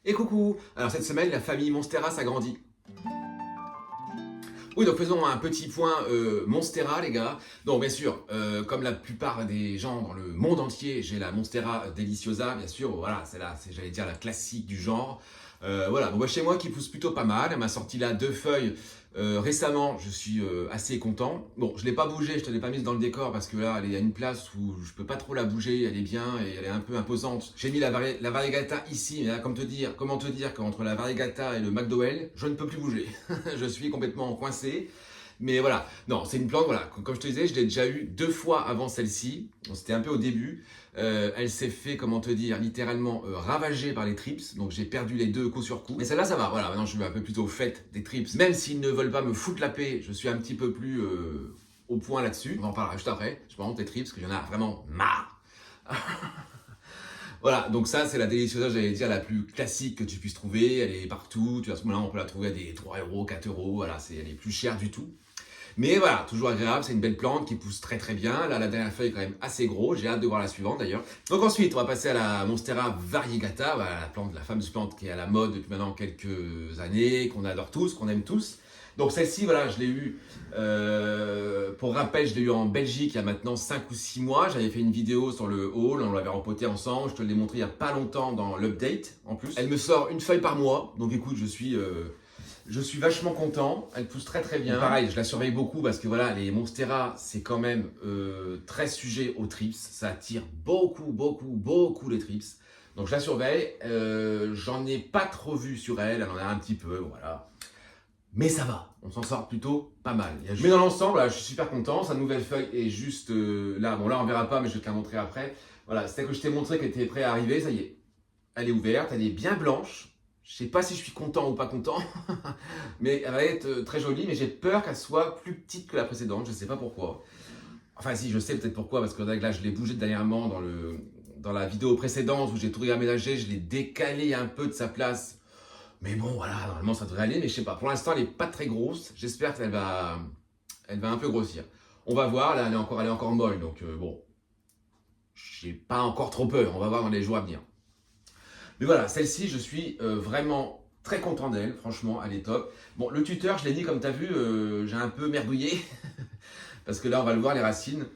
Et coucou! Alors cette semaine, la famille Monstera s'agrandit. Oui, donc faisons un petit point Monstera, les gars. Donc bien sûr, comme la plupart des gens dans le monde entier, j'ai la Monstera Deliciosa, bien sûr. Voilà, c'est là, j'allais dire la classique du genre. Voilà, donc moi, chez moi qui pousse plutôt pas mal. Elle m'a sorti là 2 feuilles récemment. Je suis assez content. Bon, je l'ai pas bougée, je te l'ai pas mise dans le décor parce que là, elle est à une place où je peux pas trop la bouger. Elle est bien et elle est un peu imposante. J'ai mis la Variegata ici, mais là, comment te dire qu'entre la Variegata et le McDowell, je ne peux plus bouger. Je suis complètement coincé. Mais voilà, non, c'est une plante, voilà, comme je te disais, je l'ai déjà eu 2 fois avant celle-ci. Bon, c'était un peu au début. Elle s'est fait, comment te dire, littéralement ravagée par les trips. Donc j'ai perdu les deux coup sur coup. Mais celle-là, ça va, voilà, maintenant je suis un peu plutôt au fait des trips. Même s'ils ne veulent pas me foutre la paix, je suis un petit peu plus au point là-dessus. On en parlera juste après. Je me rends des trips, parce qu'il y en a vraiment marre. Voilà, donc ça c'est la délicieuse, j'allais dire, la plus classique que tu puisses trouver. Elle est partout, tu vois, à ce moment-là on peut la trouver à des 3 euros, 4 euros, voilà, elle est plus chère du tout. Mais voilà, toujours agréable, c'est une belle plante qui pousse très très bien. Là, la dernière feuille est quand même assez gros, j'ai hâte de voir la suivante d'ailleurs. Donc ensuite, on va passer à la Monstera variegata, voilà, la fameuse plante qui est à la mode depuis maintenant quelques années, qu'on adore tous, qu'on aime tous. Donc celle-ci, voilà, je l'ai eu, pour rappel, je l'ai eu en Belgique il y a maintenant 5 ou 6 mois. J'avais fait une vidéo sur le haul, on l'avait rempoté ensemble, je te l'ai montré il n'y a pas longtemps dans l'update en plus. Elle me sort une feuille par mois, donc écoute, je suis vachement content, elle pousse très très bien. Pareil, je la surveille beaucoup parce que voilà, les Monstera, c'est quand même très sujet aux trips. Ça attire beaucoup les trips. Donc je la surveille. J'en ai pas trop vu sur elle, elle en a un petit peu, voilà. Mais ça va, on s'en sort plutôt pas mal. Mais dans l'ensemble, là, je suis super content. Sa nouvelle feuille est juste là. Bon, là, on verra pas, mais je vais te la montrer après. Voilà, c'était que je t'ai montré qu'elle était prête à arriver. Ça y est, elle est ouverte, elle est bien blanche. Je sais pas si je suis content ou pas content, mais elle va être très jolie. Mais j'ai peur qu'elle soit plus petite que la précédente. Je sais pas pourquoi. Enfin, si, je sais peut-être pourquoi, parce que là, je l'ai bougé dernièrement dans la vidéo précédente où j'ai tout réaménagé. Je l'ai décalé un peu de sa place. Mais bon, voilà, normalement ça devrait aller, mais je sais pas. Pour l'instant, elle est pas très grosse. J'espère elle va un peu grossir. On va voir. Là, elle est encore molle, donc bon, j'ai pas encore trop peur. On va voir dans les jours à venir. Mais voilà, celle-ci, je suis vraiment très content d'elle. Franchement, elle est top. Bon, le tuteur, je l'ai dit, comme tu as vu, j'ai un peu merdouillé parce que là, on va le voir, les racines.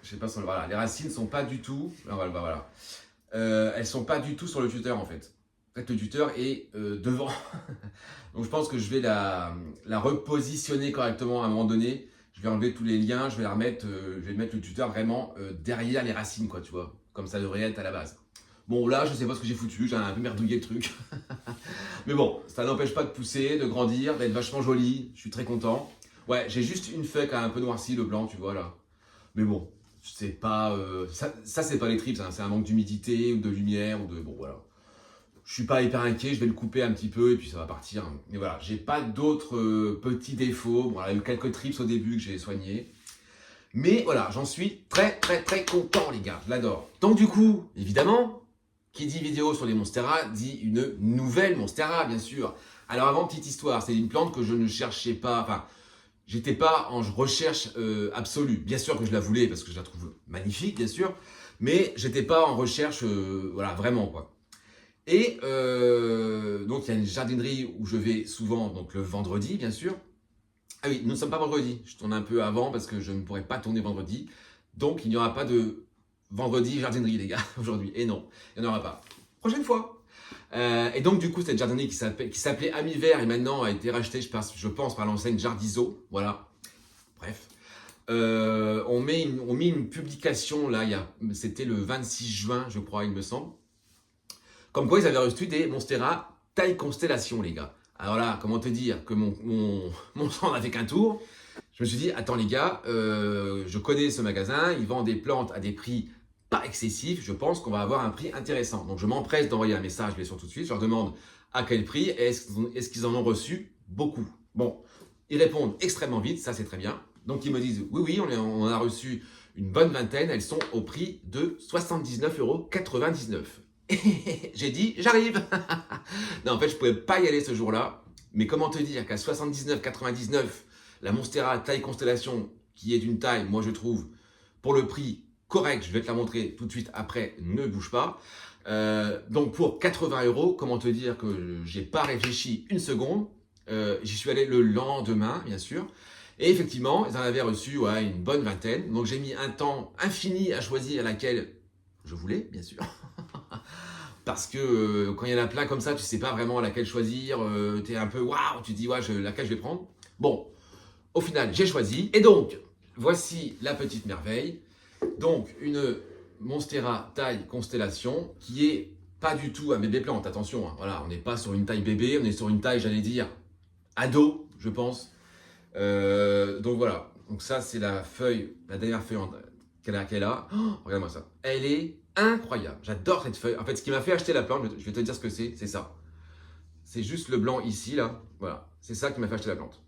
Je sais pas si on le voit. Voilà, les racines sont pas du tout. Là, on va le voir. Voilà. Elles sont pas du tout sur le tuteur en fait. En fait, le tuteur est devant. Donc je pense que je vais la repositionner correctement à un moment donné. Je vais enlever tous les liens, je vais je vais mettre le tuteur vraiment derrière les racines, quoi, tu vois. Comme ça devrait être à la base. Bon, là, je sais pas ce que j'ai foutu, j'ai un peu merdouillé le truc. Mais bon, ça n'empêche pas de pousser, de grandir, d'être vachement joli. Je suis très content. Ouais, j'ai juste une feuille qui a un peu noirci, le blanc, tu vois, là. Mais bon, c'est pas, ça c'est pas les trips, hein, c'est un manque d'humidité ou de lumière ou de, bon voilà. Je suis pas hyper inquiet, je vais le couper un petit peu et puis ça va partir. Mais voilà, j'ai pas d'autres petits défauts. Bon, il y a eu quelques trips au début que j'ai soignés. Mais voilà, j'en suis très content les gars, je l'adore. Donc du coup, évidemment, qui dit vidéo sur les Monstera dit une nouvelle Monstera, bien sûr. Alors avant, petite histoire, c'est une plante que je ne cherchais pas, enfin, j'étais pas en recherche absolue. Bien sûr que je la voulais parce que je la trouve magnifique, bien sûr, mais j'étais pas en recherche, voilà, vraiment quoi. Et donc il y a une jardinerie où je vais souvent, donc le vendredi, bien sûr. Ah oui, nous ne sommes pas vendredi. Je tourne un peu avant parce que je ne pourrais pas tourner vendredi. Donc il n'y aura pas de vendredi jardinerie, les gars, aujourd'hui. Et non, il n'y en aura pas. Prochaine fois. Et donc du coup, cette jardinerie qui s'appelait Ami Vert et maintenant a été rachetée, je pense, par l'enseigne Jardizo. Voilà. Bref. On met une publication là, c'était le 26 juin, je crois, il me semble. Comme quoi, ils avaient reçu des Monstera taille constellation, les gars. Alors là, comment te dire que mon sang n'a fait qu'un tour. Je me suis dit, attends les gars, je connais ce magasin, ils vendent des plantes à des prix pas excessifs, je pense qu'on va avoir un prix intéressant. Donc je m'empresse d'envoyer un message, bien sûr, tout de suite, je leur demande à quel prix, est-ce qu'ils en ont reçu beaucoup. Bon, ils répondent extrêmement vite, ça c'est très bien. Donc ils me disent, oui, on en a reçu une bonne vingtaine, elles sont au prix de 79,99 €. J'ai dit, j'arrive. Non, en fait, je pouvais pas y aller ce jour-là. Mais comment te dire qu'à 79,99 €, la Monstera taille constellation, qui est d'une taille, moi je trouve, pour le prix correct, je vais te la montrer tout de suite après, ne bouge pas. Donc pour 80 €, comment te dire que j'ai pas réfléchi une seconde. J'y suis allé le lendemain, bien sûr. Et effectivement, ils en avaient reçu ouais, une bonne vingtaine. Donc j'ai mis un temps infini à choisir laquelle je voulais, bien sûr. Parce que quand il y en a plein comme ça, tu sais pas vraiment laquelle choisir. Tu es un peu waouh, tu te dis ouais, laquelle je vais prendre. Bon, au final, j'ai choisi. Et donc, voici la petite merveille. Donc, une Monstera taille constellation qui est pas du tout un bébé plante. Attention, hein, voilà, on n'est pas sur une taille bébé, on est sur une taille, j'allais dire, ado, je pense. Donc voilà. Donc ça, c'est la feuille, la dernière feuille qu'elle a. Oh, regarde-moi ça. Elle est incroyable. J'adore cette feuille. En fait, ce qui m'a fait acheter la plante, je vais te dire ce que c'est ça. C'est juste le blanc ici, là. Voilà. C'est ça qui m'a fait acheter la plante.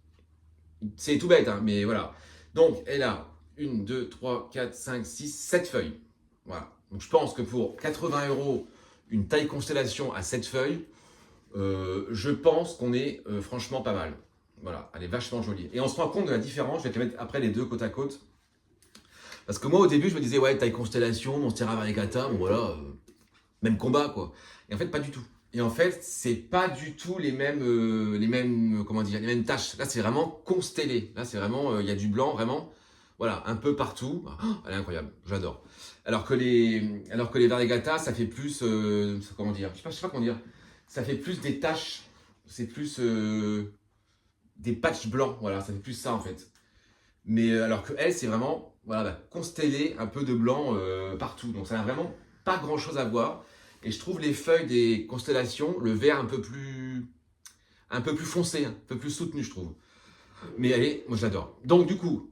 C'est tout bête, hein, mais voilà. Donc, elle a 1, 2, 3, 4, 5, 6, 7 feuilles. Voilà. Donc, je pense que pour 80 €, une taille constellation à 7 feuilles, je pense qu'on est franchement pas mal. Voilà, elle est vachement jolie. Et on se rend compte de la différence. Je vais te mettre après les deux côte à côte. Parce que moi, au début, je me disais, ouais, taille constellation, Monstera variegata, bon voilà, même combat, quoi. Et en fait, pas du tout. Et en fait, c'est pas du tout comment dire, les mêmes taches. Là, c'est vraiment constellé. Là, c'est vraiment, il y a du blanc, vraiment, voilà, un peu partout. Oh, elle est incroyable, j'adore. Alors que les variegata, ça fait plus, comment dire, je sais pas comment dire, ça fait plus des taches, c'est plus des patchs blancs, voilà, ça fait plus ça en fait. Mais alors que elle, c'est vraiment, voilà, constellé un peu de blanc partout. Donc ça n'a vraiment pas grand chose à voir. Et je trouve les feuilles des constellations, le vert un peu plus foncé, un peu plus soutenu, je trouve. Mais allez, moi j'adore. Donc du coup,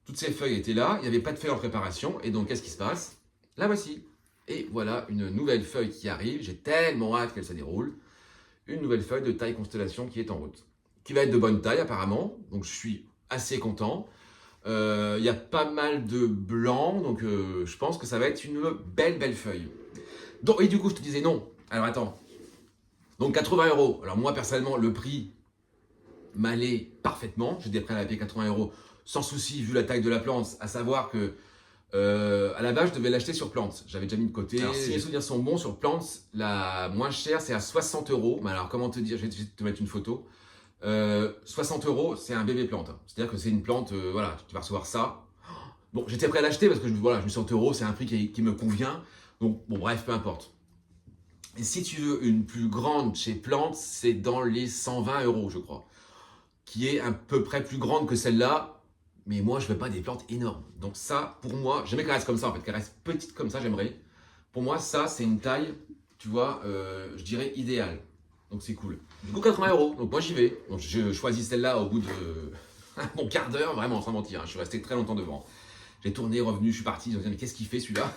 toutes ces feuilles étaient là, il n'y avait pas de feuilles en préparation. Et donc qu'est-ce qui se passe? La voici. Et voilà une nouvelle feuille qui arrive. J'ai tellement hâte qu'elle se déroule. Une nouvelle feuille de taille constellation qui est en route. Qui va être de bonne taille apparemment. Donc je suis assez content. Il y a pas mal de blanc, donc je pense que ça va être une belle feuille. Donc, et du coup, je te disais non. Alors attends. Donc 80 €. Alors moi, personnellement, le prix m'allait parfaitement. J'étais prêt à la payer 80 € sans souci, vu la taille de la plante. À savoir que à la base, je devais l'acheter sur Plante. J'avais déjà mis de côté. Alors, si mes souvenirs sont bons, sur Plante, la moins chère, c'est à 60 €. Mais alors, comment te dire? Je vais te mettre une photo. 60 €, c'est un bébé plante. C'est-à-dire que c'est une plante, voilà, tu vas recevoir ça. Bon, j'étais prêt à l'acheter parce que voilà, je me suis dit 60 €, c'est un prix qui me convient. Donc, bon, bref, peu importe. Et si tu veux une plus grande chez Plante, c'est dans les 120 €, je crois, qui est à peu près plus grande que celle-là. Mais moi, je veux pas des plantes énormes. Donc ça, pour moi, j'aimerais qu'elle reste comme ça, en fait, qu'elle reste petite comme ça, j'aimerais. Pour moi, ça, c'est une taille, tu vois, je dirais idéale. Donc c'est cool. Du coup, 80 €. Donc moi, j'y vais. Donc je choisis celle-là au bout de mon quart d'heure, vraiment, sans mentir. Hein. Je suis resté très longtemps devant. J'ai tourné, revenu, je suis parti. Ils ont dit, mais qu'est-ce qu'il fait celui-là?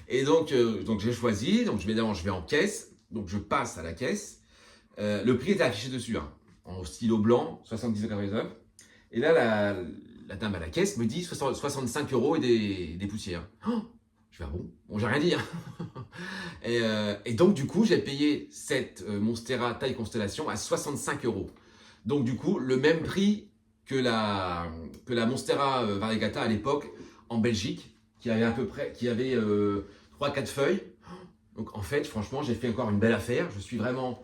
Et donc j'ai choisi. Donc je vais en caisse. Donc je passe à la caisse. Le prix était affiché dessus, hein, en stylo blanc, 79,99 €. Et là, la dame à la caisse me dit 65 € et des poussières. Oh, je fais, ah bon, j'ai rien dit. Hein. Et donc, du coup, j'ai payé cette Monstera taille constellation à 65 €. Donc, du coup, le même prix que la Monstera variegata à l'époque en Belgique, qui avait à peu près, qui avait 3-4 feuilles. Donc, en fait, franchement, j'ai fait encore une belle affaire. Je suis vraiment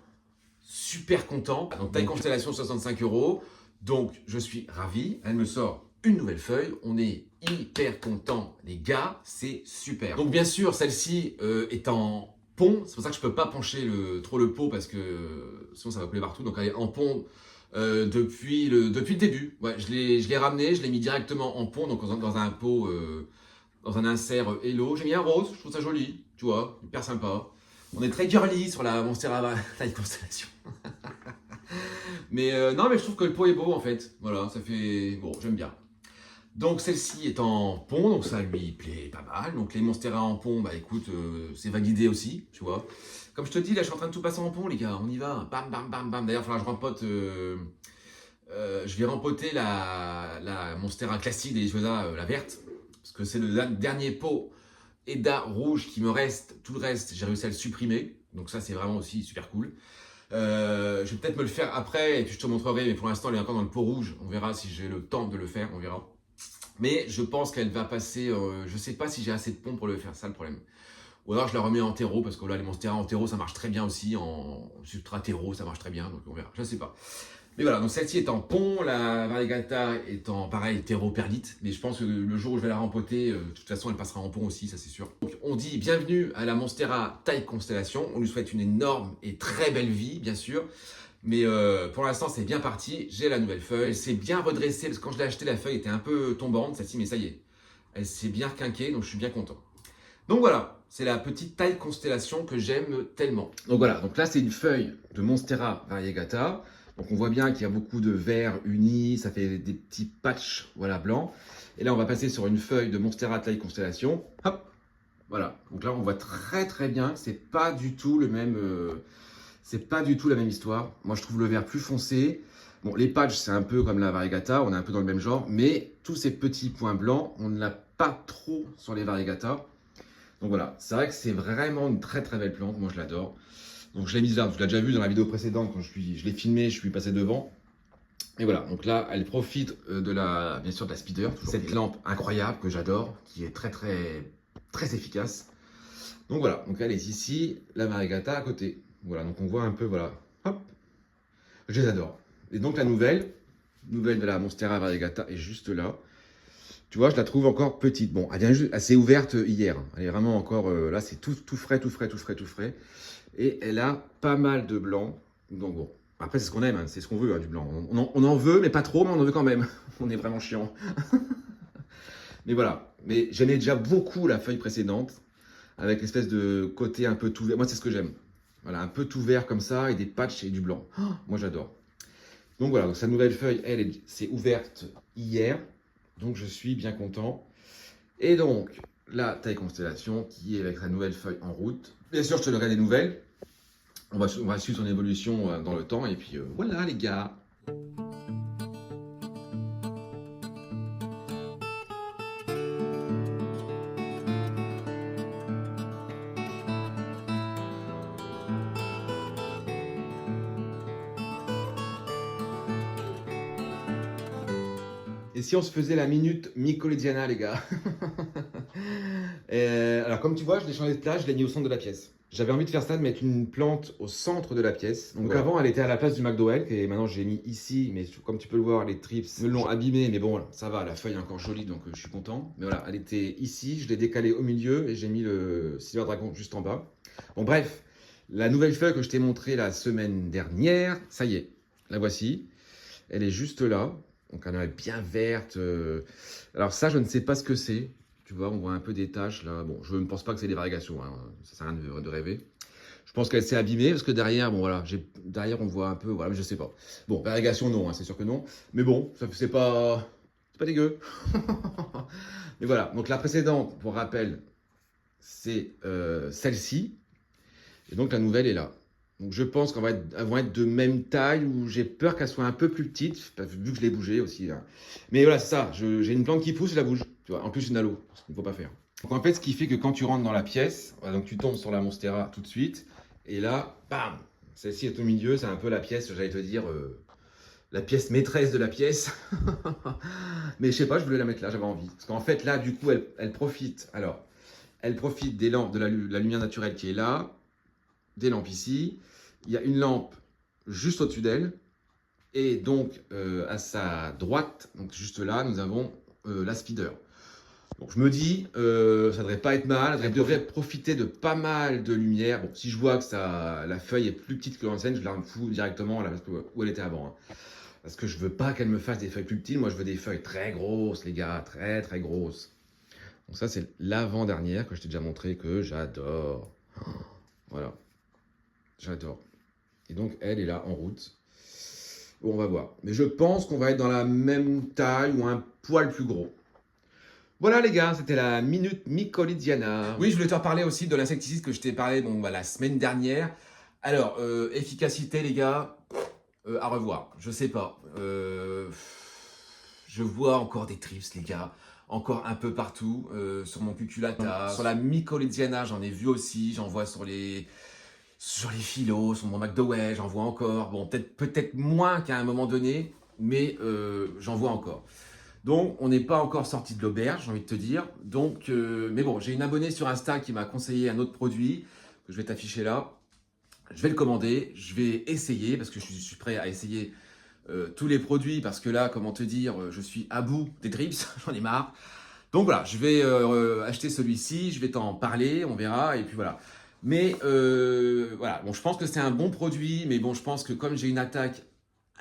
super content. Donc, taille constellation 65 €. Donc, je suis ravi. Elle me sort une nouvelle feuille. On est hyper content, les gars. C'est super. Donc, bien sûr, celle-ci est en pont. C'est pour ça que je ne peux pas pencher trop le pot parce que sinon, ça va couler partout. Donc, elle est en pont depuis le début. Ouais, je l'ai ramené. Je l'ai mis directement en pont. Donc, dans un pot, dans un insert Hello. J'ai mis un rose. Je trouve ça joli. Tu vois, hyper sympa. On est très girly sur la Monstera taille constellation. Mais non, mais je trouve que le pot est beau en fait. Voilà, ça fait. Bon, j'aime bien. Donc celle-ci est en pont, donc ça lui plaît pas mal. Donc les Monstera en pont, bah écoute, c'est validé aussi, tu vois. Comme je te dis, là je suis en train de tout passer en pont, les gars, on y va. Bam, bam, bam, bam. D'ailleurs, il faudra que je rempote. Je vais rempoter la Monstera classique des Isosa, la verte. Parce que c'est le dernier pot Eda rouge qui me reste. Tout le reste, j'ai réussi à le supprimer. Donc ça, c'est vraiment aussi super cool. Je vais peut-être me le faire après et puis je te montrerai, mais pour l'instant elle est encore dans le pot rouge. On verra si j'ai le temps de le faire, on verra. Mais je pense qu'elle va passer, je sais pas si j'ai assez de pont pour le faire, ça le problème. Ou alors je la remets en terreau, parce que là, les Monstera en terreau, ça marche très bien aussi. En substrat terreau, ça marche très bien, donc on verra, je ne sais pas. Mais voilà, donc celle-ci est en pont, la Variegata est en, pareil, terreau perlite. Mais je pense que le jour où je vais la rempoter, de toute façon, elle passera en pont aussi, ça c'est sûr. Donc on dit bienvenue à la Monstera taille constellation. On lui souhaite une énorme et très belle vie, bien sûr. Mais pour l'instant, c'est bien parti. J'ai la nouvelle feuille. Elle s'est bien redressée, parce que quand je l'ai achetée, la feuille était un peu tombante, celle-ci, mais ça y est. Elle s'est bien requinquée, donc je suis bien content. Donc voilà, c'est la petite taille constellation que j'aime tellement. Donc voilà, donc là c'est une feuille de Monstera variegata. Donc on voit bien qu'il y a beaucoup de verts unis, ça fait des petits patchs voilà, blancs. Et là on va passer sur une feuille de Monstera taille constellation. Hop, voilà. Donc là on voit très très bien que c'est pas du tout le même, c'est pas du tout la même histoire. Moi je trouve le vert plus foncé. Bon, les patchs c'est un peu comme la variegata, on est un peu dans le même genre, mais tous ces petits points blancs, on ne l'a pas trop sur les variegata. Donc voilà, c'est vrai que c'est vraiment une très très belle plante, moi je l'adore. Donc je l'ai mise là, je l'ai déjà vu dans la vidéo précédente quand je l'ai filmé, je suis passé devant. Et voilà, donc là elle profite bien sûr de la speeder, cette lampe incroyable que j'adore, qui est très très très efficace. Donc voilà, donc elle est ici, la variegata à côté. Voilà, donc on voit un peu, voilà, hop, je les adore. Et donc la nouvelle de la Monstera variegata est juste là. Tu vois, je la trouve encore petite. Bon, elle s'est ouverte hier. Elle est vraiment encore, là, c'est tout frais, tout frais, tout frais, tout frais. Et elle a pas mal de blanc. Donc bon, après, c'est ce qu'on aime, hein, c'est ce qu'on veut, hein, du blanc. On en veut, mais pas trop, mais on en veut quand même. On est vraiment chiant. Mais voilà. Mais j'aimais déjà beaucoup la feuille précédente, avec l'espèce de côté un peu tout vert. Moi, c'est ce que j'aime. Voilà, un peu tout vert comme ça, et des patchs et du blanc. Oh, moi, j'adore. Donc voilà, donc sa nouvelle feuille, elle, s'est ouverte hier. Donc je suis bien content. Et donc, la taille constellation qui est avec sa nouvelle feuille en route. Bien sûr, je te donnerai des nouvelles. On va suivre son évolution dans le temps. Et puis voilà les gars. Et si on se faisait la minute mycolidiana, les gars? Alors, comme tu vois, je l'ai changé de place, je l'ai mis au centre de la pièce. J'avais envie de faire ça, de mettre une plante au centre de la pièce. Donc voilà. Avant, elle était à la place du McDowell, et maintenant j'ai mis ici. Mais comme tu peux le voir, les trips me l'ont abîmé. Mais bon, ça va, la feuille est encore jolie, donc je suis content. Mais voilà, elle était ici, je l'ai décalée au milieu et j'ai mis le Silver Dragon juste en bas. Bon, bref, la nouvelle feuille que je t'ai montrée la semaine dernière, ça y est, la voici. Elle est juste là. Donc elle est bien verte. Alors ça, je ne sais pas ce que c'est. Tu vois, on voit un peu des taches là. Bon, je ne pense pas que c'est des varigations. Hein. Ça sert à rien de rêver. Je pense qu'elle s'est abîmée parce que derrière, bon voilà, derrière on voit un peu, voilà, mais je sais pas. Bon, variegation non, hein, c'est sûr que non. Mais bon, c'est pas dégueu. Mais voilà. Donc la précédente, pour rappel, c'est celle-ci. Et donc la nouvelle est là. Donc je pense qu'elles vont être de même taille, ou j'ai peur qu'elles soient un peu plus petites, vu que je l'ai bougé aussi. Hein. Mais voilà, c'est ça, j'ai une plante qui pousse, je la bouge. Tu vois, en plus une halo, ce qu'il ne faut pas faire. Donc en fait, ce qui fait que quand tu rentres dans la pièce, voilà, donc tu tombes sur la Monstera tout de suite, et là, bam, celle-ci est au milieu, c'est un peu la pièce, j'allais te dire, la pièce maîtresse de la pièce. Mais je sais pas, je voulais la mettre là, j'avais envie. Parce qu'en fait, là, du coup, elle profite. Alors, elle profite des lampes, de la lumière naturelle qui est là, des lampes ici. Il y a une lampe juste au-dessus d'elle. Et donc, à sa droite, donc juste là, nous avons la speeder. Donc je me dis, ça ne devrait pas être mal, elle devrait profiter de pas mal de lumière. Bon, si je vois que la feuille est plus petite que l'ancienne, je la fous directement là, où elle était avant. Hein. Parce que je veux pas qu'elle me fasse des feuilles plus petites, moi je veux des feuilles très grosses, les gars, très très grosses. Donc ça, c'est l'avant-dernière que je t'ai déjà montré, que j'adore. Voilà, j'adore. Et donc elle est là en route. Bon, on va voir. Mais je pense qu'on va être dans la même taille ou un poil plus gros. Voilà les gars, c'était la minute mycolidiana. Oui, je voulais te reparler aussi de l'insecticide que je t'ai parlé la semaine dernière. Alors, efficacité les gars, à revoir. Je sais pas. Je vois encore des trips les gars. Encore un peu partout. Sur mon cuculata. Sur la mycolidiana, j'en ai vu aussi. J'en vois sur les philos, sur mon McDowell, j'en vois encore. Bon, peut-être moins qu'à un moment donné, mais j'en vois encore. Donc, on n'est pas encore sorti de l'auberge, j'ai envie de te dire. Donc, mais bon, j'ai une abonnée sur Insta qui m'a conseillé un autre produit que je vais t'afficher là. Je vais le commander, je vais essayer parce que je suis prêt à essayer tous les produits parce que là, comment te dire, je suis à bout des drips, j'en ai marre. Donc voilà, je vais acheter celui-ci, je vais t'en parler, on verra, et puis voilà. Mais voilà, bon, je pense que c'est un bon produit, mais bon, je pense que comme j'ai une attaque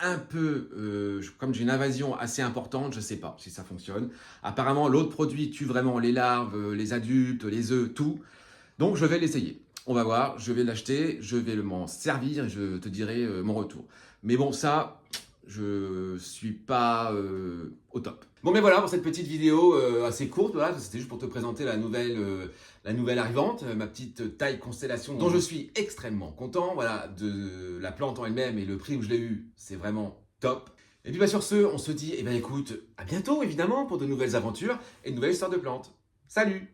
un peu, comme j'ai une invasion assez importante, je sais pas si ça fonctionne. Apparemment, l'autre produit tue vraiment les larves, les adultes, les œufs, tout. Donc je vais l'essayer. On va voir, je vais l'acheter, je vais m'en servir et je te dirai mon retour. Mais bon, ça, je suis pas au top. Bon, mais voilà pour cette petite vidéo assez courte. Voilà, c'était juste pour te présenter la nouvelle arrivante, ma petite taille constellation dont je suis extrêmement content. Voilà, de la plante en elle-même et le prix où je l'ai eu, c'est vraiment top. Et puis bah, sur ce, on se dit, eh ben écoute, à bientôt évidemment pour de nouvelles aventures et de nouvelles histoires de plantes. Salut!